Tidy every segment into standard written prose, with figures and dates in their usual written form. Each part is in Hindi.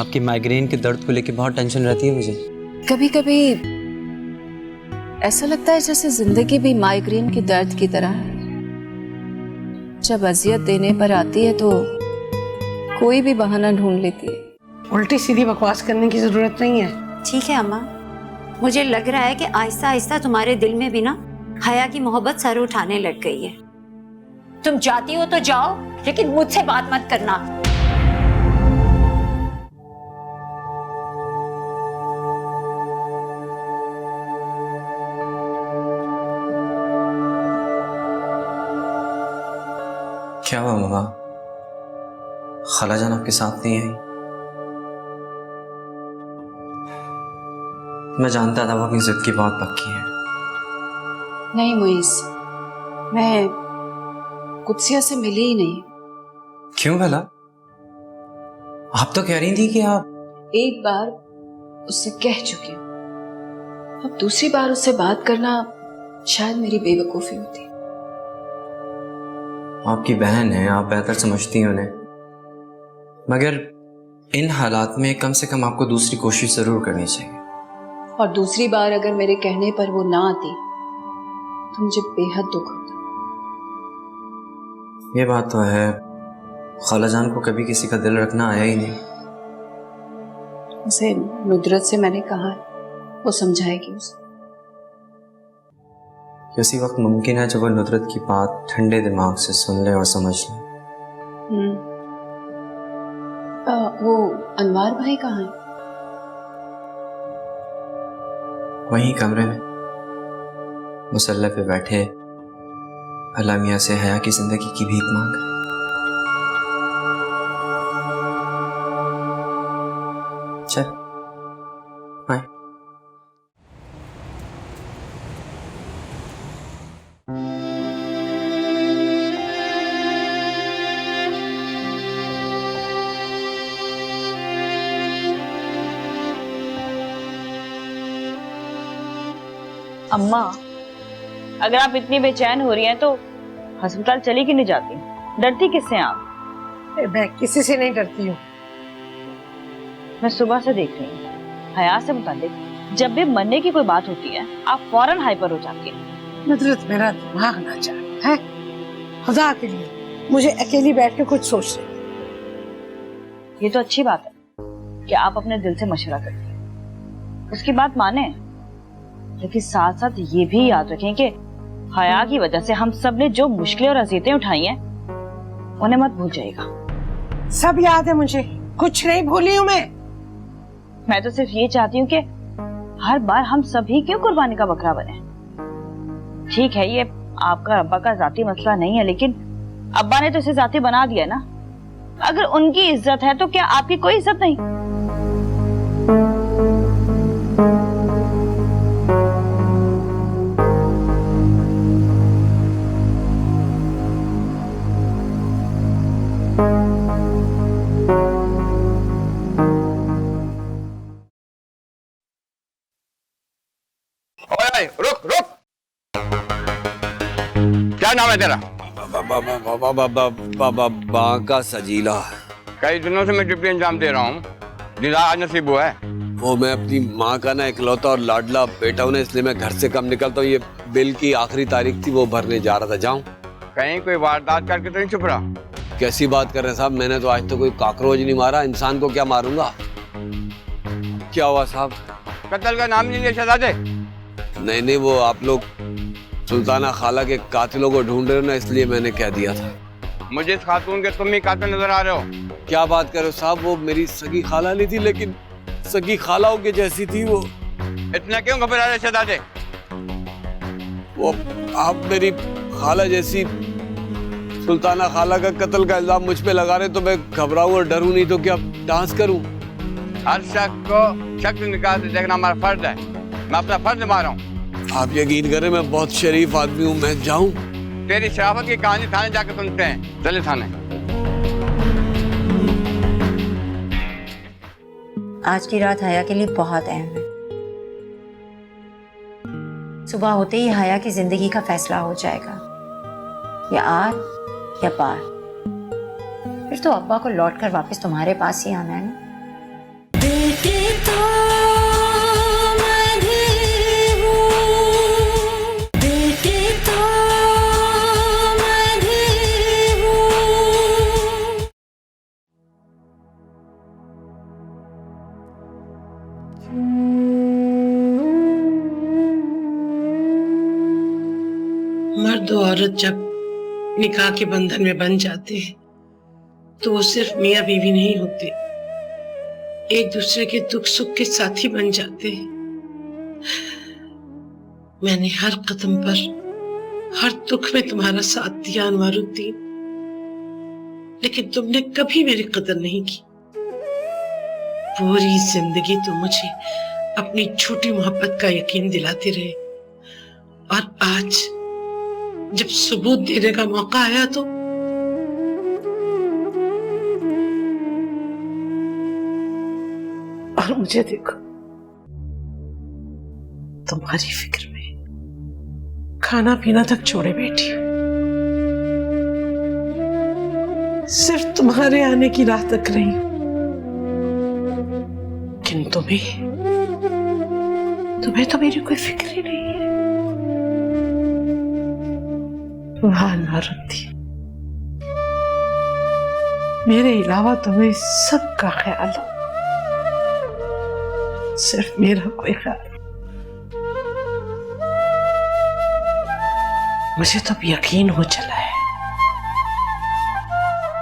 आपकी माइग्रेन के दर्द को लेकर बहुत टेंशन रहती है मुझे। कभी कभी ऐसा लगता है जैसे जिंदगी भी माइग्रेन के दर्द की तरह है। जब अजियत देने पर आती है तो कोई भी बहाना ढूंढ लेती है। उल्टी सीधी बकवास करने की जरूरत नहीं है। ठीक है अम्मा, मुझे लग रहा है कि आहिस्ता आहिस्ता तुम्हारे दिल में भी ना हया की मोहब्बत सर उठाने लग गई है। तुम जाती हो तो जाओ, लेकिन मुझसे बात मत करना। क्या हुआ मम्मा? खालाजान आपके साथ नहीं आई? मैं जानता था वो अपनी जिद की बहुत पक्की है। नहीं मुइस, मैं कुदसिया से मिली ही नहीं। क्यों भला? आप तो कह रही थी कि आप एक बार उससे कह चुकी हूँ, अब दूसरी बार उससे बात करना शायद मेरी बेवकूफी होती। आपकी बहन है, आप बेहतर समझती हैं उन्हें, मगर इन हालात में कम से कम आपको दूसरी कोशिश जरूर करनी चाहिए। और दूसरी बार अगर मेरे कहने पर वो ना आती तो मुझे बेहद दुख होता। ये बात तो है, खालाजान को कभी किसी का दिल रखना आया ही नहीं। उसे नुदरत से मैंने कहा है, वो समझाएगी उसे। उसी वक्त मुमकिन है जब वो नुदरत की बात ठंडे दिमाग से सुन ले और समझ ले। वो अनवार भाई कहाँ है? वहीं कमरे में मुसल्ले पे बैठे अल्लाह मियां से हया की जिंदगी की भीख मांग रहे। चल आए। अम्मा, अगर आप इतनी बेचैन हो रही हैं तो अस्पताल चली क्यों नहीं जाती? डरती किससे हैं आप? मैं किसी से नहीं डरती हूँ। मैं सुबह से देख रही हूँ, हया से मुताल्लिक जब भी मरने की कोई बात होती है आप फौरन हाइपर हो जाती हैं। नुदरत, मेरा दिमाग ना चले है। खुदा के लिए मुझे अकेली बैठ के कुछ सोचने। ये तो अच्छी बात है कि आप अपने दिल से मशवरा करती हैं, उसकी बात माने, लेकिन साथ साथ ये भी याद रखें कि हया की वजह से हम सब ने जो मुश्किलें और अज़ियतें उठाई हैं उन्हें मत भूल जाएगा। सब याद है मुझे, कुछ नहीं भूली हूँ मैं तो सिर्फ ये चाहती हूँ कि हर बार हम सभी क्यों कुर्बानी का बकरा बने। ठीक है, ये आपका अब्बा का जाती मसला नहीं है, लेकिन अब्बा ने तो इसे जाती बना दिया ना। अगर उनकी इज्जत है तो क्या आपकी कोई इज्जत नहीं? रुक रुक, क्या नाम है तेरा? बांका सजीला। कई दिनों से मैं ड्यूटी अंजाम दे रहा हूँ, दीदार आज नसीब हुआ है। वो मैं अपनी माँ का ना इकलौता और लाडला बेटा हूँ, इसलिए मैं घर से कम निकलता हूँ। ये बिल की आखिरी तारीख थी, वो भरने जा रहा था। जाऊँ? कहीं कोई वारदात करके तो नहीं छुप रहा? कैसी बात कर रहे हैं साहब, मैंने तो आज तो कोई कॉकरोच नहीं मारा, इंसान को क्या मारूंगा। क्या हुआ साहब? कत्ल का नाम नहीं लिया शहजादे? नहीं, वो आप लोग सुल्ताना खाला के कातिलों को ढूंढ रहे हो ना, इसलिए मैंने कह दिया था। मुझे इस खातून के तुम ही कातिल नजर आ रहे हो। क्या बात कर रहे हो साहब, वो मेरी सगी खाला नहीं थी, लेकिन सगी खालाओं के जैसी थी वो। इतना क्यों घबरा रहे शहजादे? वो आप मेरी खाला जैसी सुल्ताना खाला का कत्ल का इल्जाम मुझ पे लगा रहे, तो मैं घबराऊं और डरूं नहीं तो क्या डांस करूं? हर शख्स को शक्ल निकाल से देखना हमारा फर्ज है। मैं अपना फर्ज निभा रहा हूँ। आप यकीन करें, मैं बहुत शरीफ आदमी हूँ। मैं जाऊं? तेरी शराफत की कहानी थाने जाकर सुनते हैं। चले थाने। आज की रात हया के लिए बहुत अहम है। सुबह होते ही हया की जिंदगी का फैसला हो जाएगा, या आर या पार। फिर तो अब्बा को लौटकर वापस तुम्हारे पास ही आना है ना। मर्द और औरत जब निकाह के बंधन में बन जाते हैं तो वो सिर्फ मियाँ बीवी नहीं होते, एक दूसरे के दुख सुख के साथी बन जाते हैं। मैंने हर कदम पर, हर दुख में तुम्हारा साथ दिया अनवारुद्दीन, लेकिन तुमने कभी मेरी कदर नहीं की। पूरी जिंदगी तुम मुझे अपनी झूठी मोहब्बत का यकीन दिलाते रहे, और आज जब सबूत देने का मौका आया तो और मुझे देखो, तुम्हारी फिक्र में खाना पीना तक छोड़े बैठी हूं, सिर्फ तुम्हारे आने की राह तक रही हूं। लेकिन तुम्हें तो मेरी कोई फिक्र ही नहीं है। वाह अनवारुद्दीन, मेरे अलावा तुम्हें सबका ख्याल हो, सिर्फ मेरा कोई ख्याल। मुझे तो अब यकीन हो चला है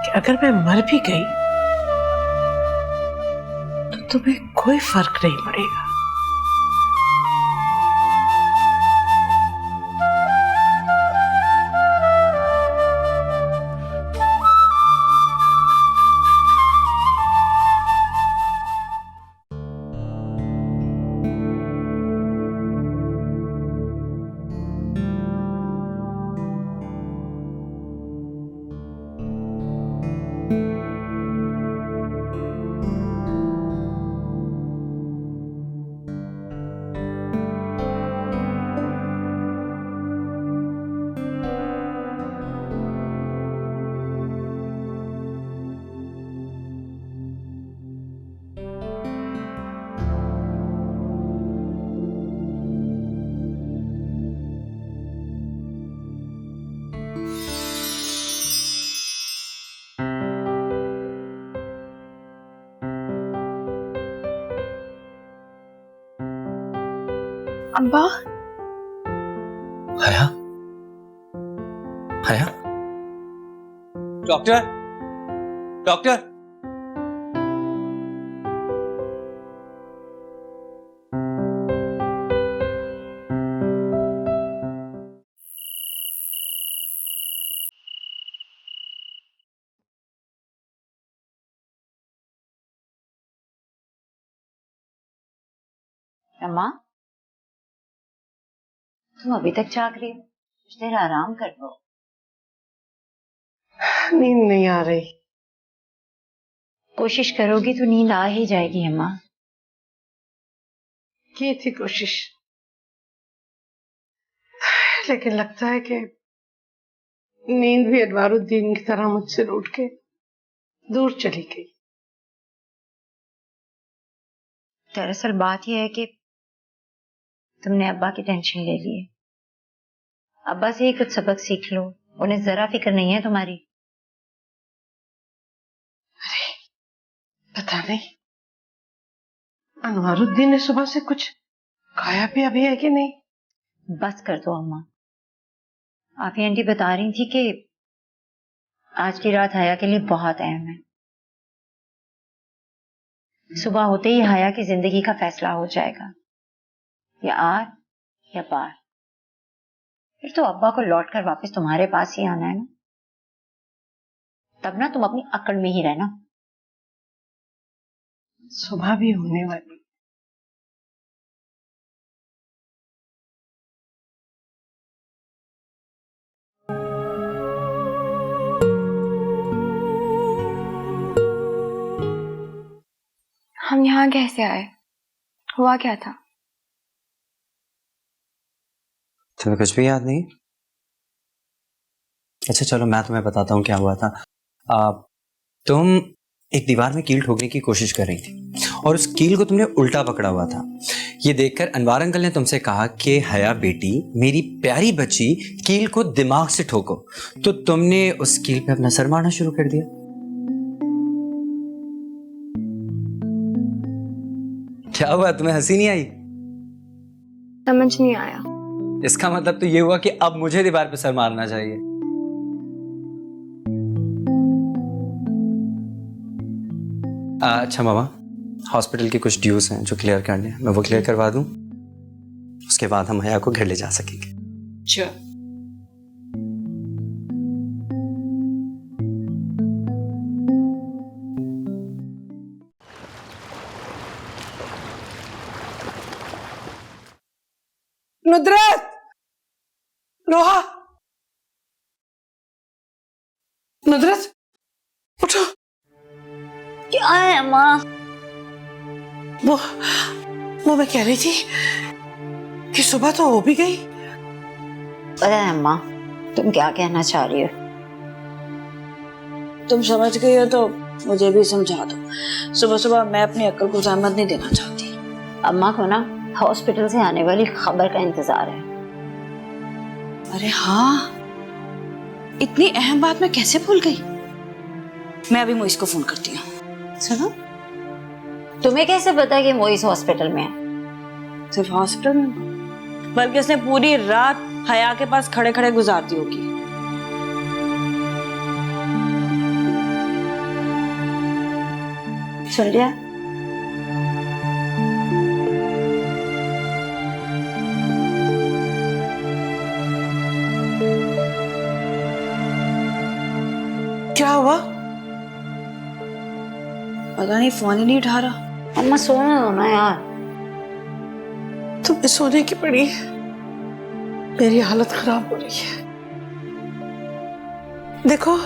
कि अगर मैं मर भी गई तो तुम्हें कोई फर्क नहीं पड़ेगा। अब्बा, हया, हया, डॉक्टर, डॉक्टर, अम्मा, तुम अभी तक जाग रही हो? कुछ देर आराम कर लो। नींद नहीं आ रही। कोशिश करोगी तो नींद आ ही जाएगी अम्मा। की थी कोशिश, लेकिन लगता है कि नींद भी अनवारुद्दीन की तरह मुझसे रूठ के दूर चली गई। दरअसल बात यह है कि तुमने अब्बा की टेंशन ले ली है। अब्बा से ही कुछ सबक सीख लो, उन्हें जरा फिक्र नहीं है तुम्हारी। पता नहीं अनवारुद्दीन ने सुबह से कुछ खाया पिया भी है कि नहीं। बस कर दो अम्मा। आफी आंटी बता रही थी कि आज की रात हया के लिए बहुत अहम है। सुबह होते ही हया की जिंदगी का फैसला हो जाएगा, या आर या पार। फिर तो अब्बा को लौटकर वापस तुम्हारे पास ही आना है ना। तब ना तुम अपनी अकड़ में ही रहना। सुबह भी होने वाली। हम यहाँ कैसे आए? हुआ क्या था? तुम्हें कुछ भी याद नहीं? अच्छा चलो मैं तुम्हें बताता हूँ क्या हुआ था। तुम एक दीवार में कील ठोकने की कोशिश कर रही थी और उस कील को तुमने उल्टा पकड़ा हुआ था। ये देखकर अनवार अंकल ने तुमसे कहा कि हया बेटी, मेरी प्यारी बच्ची, कील को दिमाग से ठोको। तो तुमने उस कील पे अपना सर मारना शुरू कर दिया। क्या हुआ, तुम्हें हंसी नहीं आई? समझ नहीं आया। इसका मतलब तो ये हुआ कि अब मुझे दीवार पे सर मारना चाहिए। अच्छा मामा, हॉस्पिटल की कुछ ड्यूज हैं जो क्लियर करने हैं, मैं वो क्लियर करवा दूं, उसके बाद हम हया को घर ले जा सकेंगे। चल। नुदरत, लोहा, नुदरत, उठो। क्या है माँ? वो मैं कह रही थी कि सुबह तो हो भी गई। पता है माँ, तुम क्या कहना चाह रही हो? तुम समझ गई हो तो मुझे भी समझा दो। सुबह सुबह मैं अपनी अक्ल को जहमत नहीं देना चाहती। अम्मा को ना हॉस्पिटल से आने वाली खबर का इंतजार है। अरे हाँ, इतनी अहम बात मैं कैसे भूल गई। मैं अभी मोइस को फोन करती हूँ। सुनो, तुम्हें कैसे पता कि मोइस हॉस्पिटल में है? सिर्फ हॉस्पिटल में, बल्कि उसने पूरी रात हया के पास खड़े खड़े गुजार दी होगी। सुन लिया? क्या हुआ? पता नहीं, फोन ही नहीं उठा रहा। अम्मा सोने दो ना यार। तुम्हें सोने की पड़ी, मेरी हालत खराब हो रही है। देखो,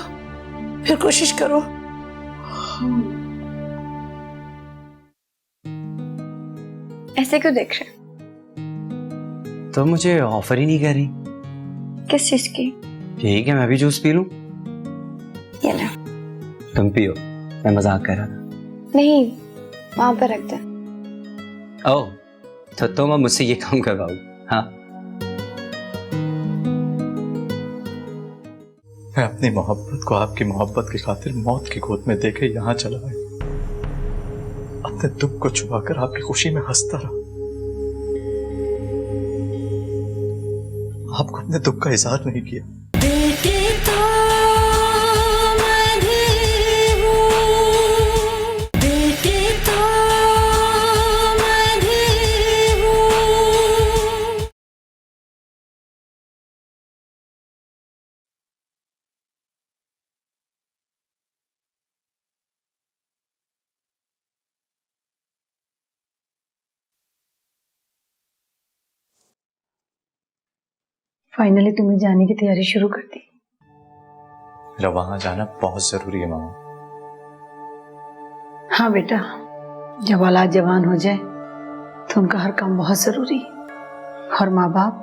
फिर कोशिश करो। ऐसे क्यों देख रहे? तो मुझे ऑफर ही नहीं कर रही। किस चीज की? ठीक है, मैं भी जूस पी लूं। ये ना। तुम पियो, मैं मजाक कर रहा था। नहीं, वहां पर रख दे। ओह, तो तुम अब मुझसे ये काम करवाओ? हाँ, मैं अपनी मोहब्बत को आपकी मोहब्बत की खातिर मौत की गोद में देके यहाँ चला आया। अपने दुख को छुपाकर आपकी खुशी में हंसता रहा। आपको अपने दुख का इजहार नहीं किया। फाइनली तुम्हें जाने की तैयारी शुरू कर दी। मेरा वहां जाना बहुत जरूरी है मामा। हाँ बेटा, जब औलाद जवान हो जाए तो उनका हर काम बहुत जरूरी है, और माँ बाप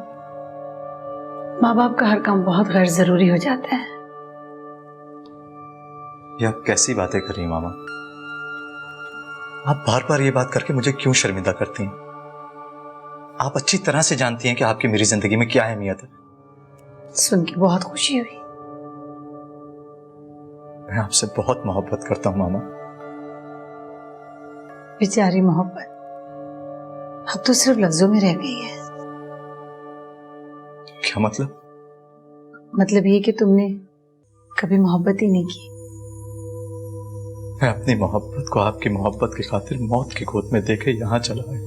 का हर काम बहुत गैर जरूरी हो जाता है। ये आप कैसी बातें कर रही हैं मामा? आप बार बार ये बात करके मुझे क्यों शर्मिंदा करती हैं? आप अच्छी तरह से जानती हैं कि आपकी मेरी जिंदगी में क्या अहमियत है। सुन के बहुत खुशी हुई। मैं आपसे बहुत मोहब्बत करता हूं मामा। बेचारी मोहब्बत अब तो सिर्फ लफ्जों में रह गई है। क्या मतलब? मतलब ये कि तुमने कभी मोहब्बत ही नहीं की। मैं अपनी मोहब्बत को आपकी मोहब्बत की खातिर मौत की गोद में देके यहाँ चला आया।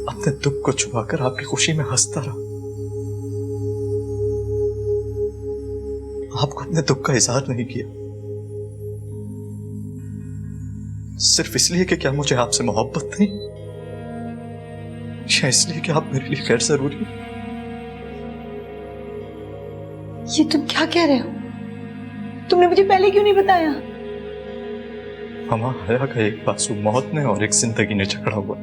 अपने दुख को छुपाकर आपकी खुशी में हंसता रहा। आपको अपने दुख का इजहार नहीं किया, सिर्फ इसलिए कि क्या मुझे आपसे मोहब्बत नहीं, या इसलिए कि आप मेरे लिए गैर जरूरी हैं? ये तुम क्या कह रहे हो? तुमने मुझे पहले क्यों नहीं बताया? मामा, हया का एक बाजू मौत ने और एक जिंदगी ने झगड़ा हुआ।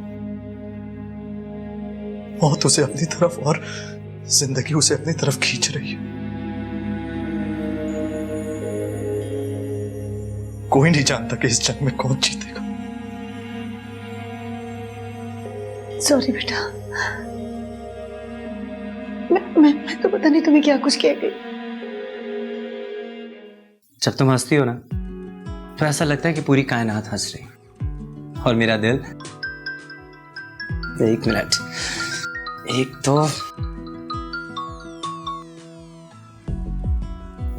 मौत उसे अपनी तरफ और जिंदगी उसे अपनी तरफ खींच रही है। कोई नहीं जानता कि इस जंग में कौन जीतेगा। सॉरी बेटा, मैं तो पता नहीं तुम्हें क्या कुछ कह गई। जब तुम हंसती हो ना तो ऐसा लगता है कि पूरी कायनात हंस रही, और मेरा दिल एक मिनट, एक तो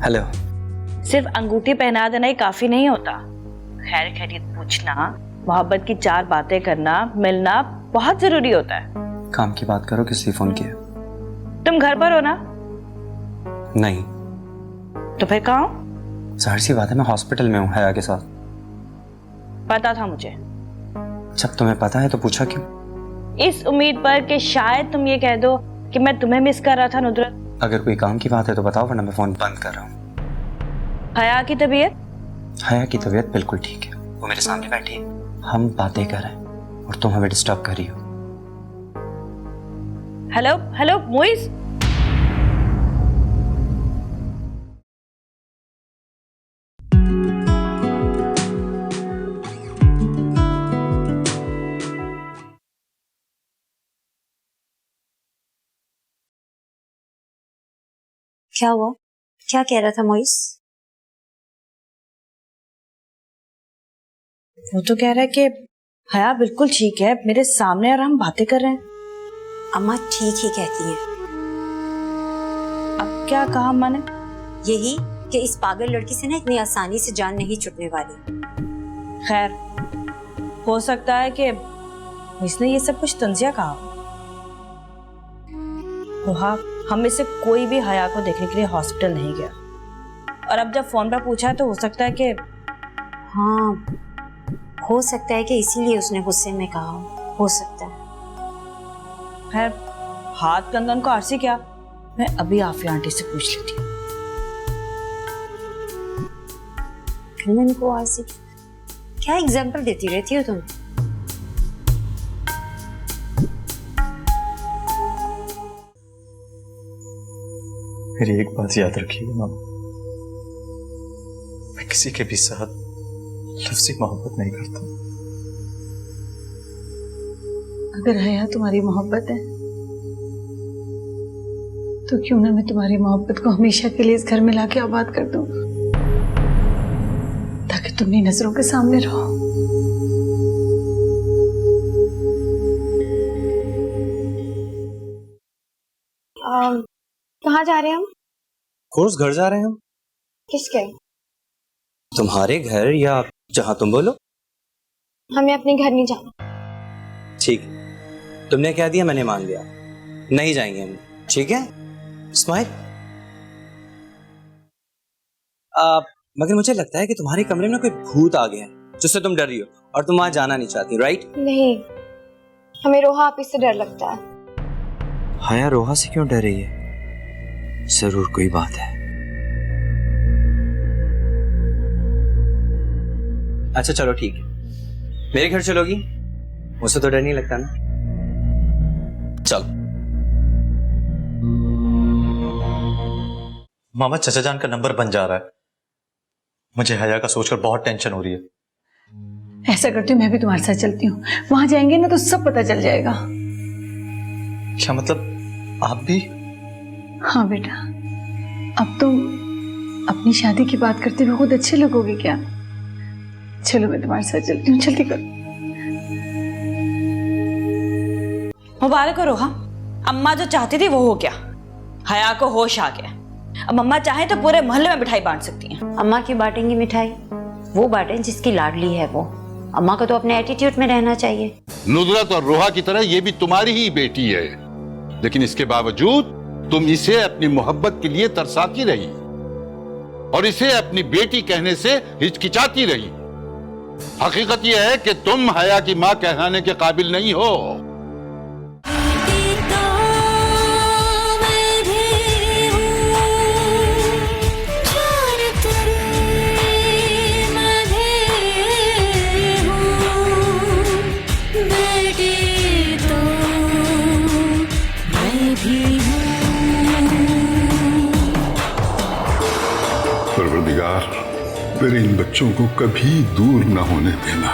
हेलो। सिर्फ अंगूठी पहना देना ही काफी नहीं होता। खैर खैरियत पूछना, मोहब्बत की 4 बातें करना, मिलना बहुत जरूरी होता है। काम की बात करो, किस लिए फोन किया? तुम घर पर हो ना? नहीं। तो फिर कहाँ हो? जाहिर सी बात है, मैं हॉस्पिटल में हूँ हया के साथ। पता था मुझे। जब तुम्हें पता है तो पूछा क्यों? इस उम्मीद पर कि शायद तुम ये कह दो कि मैं तुम्हें मिस कर रहा था नुदरत। अगर कोई काम की बात है तो बताओ, वरना मैं फोन बंद कर रहा हूँ। हया की तबीयत? हया की तबीयत बिल्कुल ठीक है, वो मेरे सामने बैठी है, हम बातें कर रहे हैं और तुम हमें डिस्टर्ब कर रही हो। Hello hello Moiz. क्या हुआ? क्या कह रहा था मोइस? वो तो कह रहा है कि हया बिल्कुल ठीक है मेरे सामने और हम बातें कर रहे हैं। अम्मा ठीक ही कहती हैं। अब क्या कहा अम्मा ने? यही कि इस पागल लड़की से ना इतनी आसानी से जान नहीं छुटने वाली। खैर, हो सकता है कि इसने ये सब कुछ तंजिया कहा। रोहा, हम में से कोई भी हया को देखने के लिए हॉस्पिटल नहीं गया, और अब जब फोन पर पूछा है तो हो सकता है कि हाँ, हो सकता है कि इसीलिए उसने गुस्से में कहा हो सकता है। खैर, हाथ कंगन को आरसी क्या, मैं अभी आफिया आंटी से पूछ लेती हूँ। कंगन को आरसी? क्या एग्जाम्पल देती रहती हो तुम? मेरी एक बात याद रखिएगा मामा, मैं किसी के भी साथ लफ्ज़ी मोहब्बत नहीं करता। अगर हया तुम्हारी मोहब्बत है तो क्यों ना मैं तुम्हारी मोहब्बत को हमेशा के लिए इस घर में लाके आबाद कर दूं, ताकि तुम मेरी नजरों के सामने रहो। कहाँ जा रहे हैं हम? कोर्स घर जा रहे हैं हम। किसके? तुम्हारे घर, या जहां तुम बोलो। हमें अपने घर नहीं जाना। ठीक, तुमने कह दिया, मैंने मान लिया, नहीं जाएंगे हम। ठीक है, स्माइल। मगर मुझे लगता है कि तुम्हारे कमरे में कोई भूत आ गया है जिससे तुम डर रही हो और तुम वहां जाना नहीं चाहती, राइट? नहीं, हमें रोहा आप इससे डर लगता है। हया रोहा से क्यों डर रही है? जरूर कोई बात है। अच्छा चलो ठीक है, मेरे घर चलोगी? मुझसे तो डर नहीं लगता ना। चलो। मामा, चचा जान का नंबर बन जा रहा है। मुझे हया का सोचकर बहुत टेंशन हो रही है। ऐसा करती हूँ, मैं भी तुम्हारे साथ चलती हूँ। वहां जाएंगे ना तो सब पता चल जाएगा। क्या मतलब, आप भी? हाँ बेटा, अब तुम अपनी शादी की बात करते हुए खुद अच्छे लगोगे क्या? चलो मैं तुम्हारे साथ चलती हूँ, जल्दी करो। मुबारक हो रोहा, अम्मा जो चाहती थी वो हो गया। हया को होश आ गया। अब अम्मा चाहे तो पूरे मोहल्ले में मिठाई बांट सकती हैं। अम्मा की बांटेंगी मिठाई? वो बांटें जिसकी लाडली है वो। अम्मा को तो अपने एटीट्यूड में रहना चाहिए। नुदरत और रोहा की तरह ये भी तुम्हारी ही बेटी है, लेकिन इसके बावजूद तुम इसे अपनी मोहब्बत के लिए तरसाती रही और इसे अपनी बेटी कहने से हिचकिचाती रही। हकीकत यह है कि तुम हया की मां कहलाने के काबिल नहीं हो। परवरदिगार, मेरे इन बच्चों को कभी दूर न होने देना।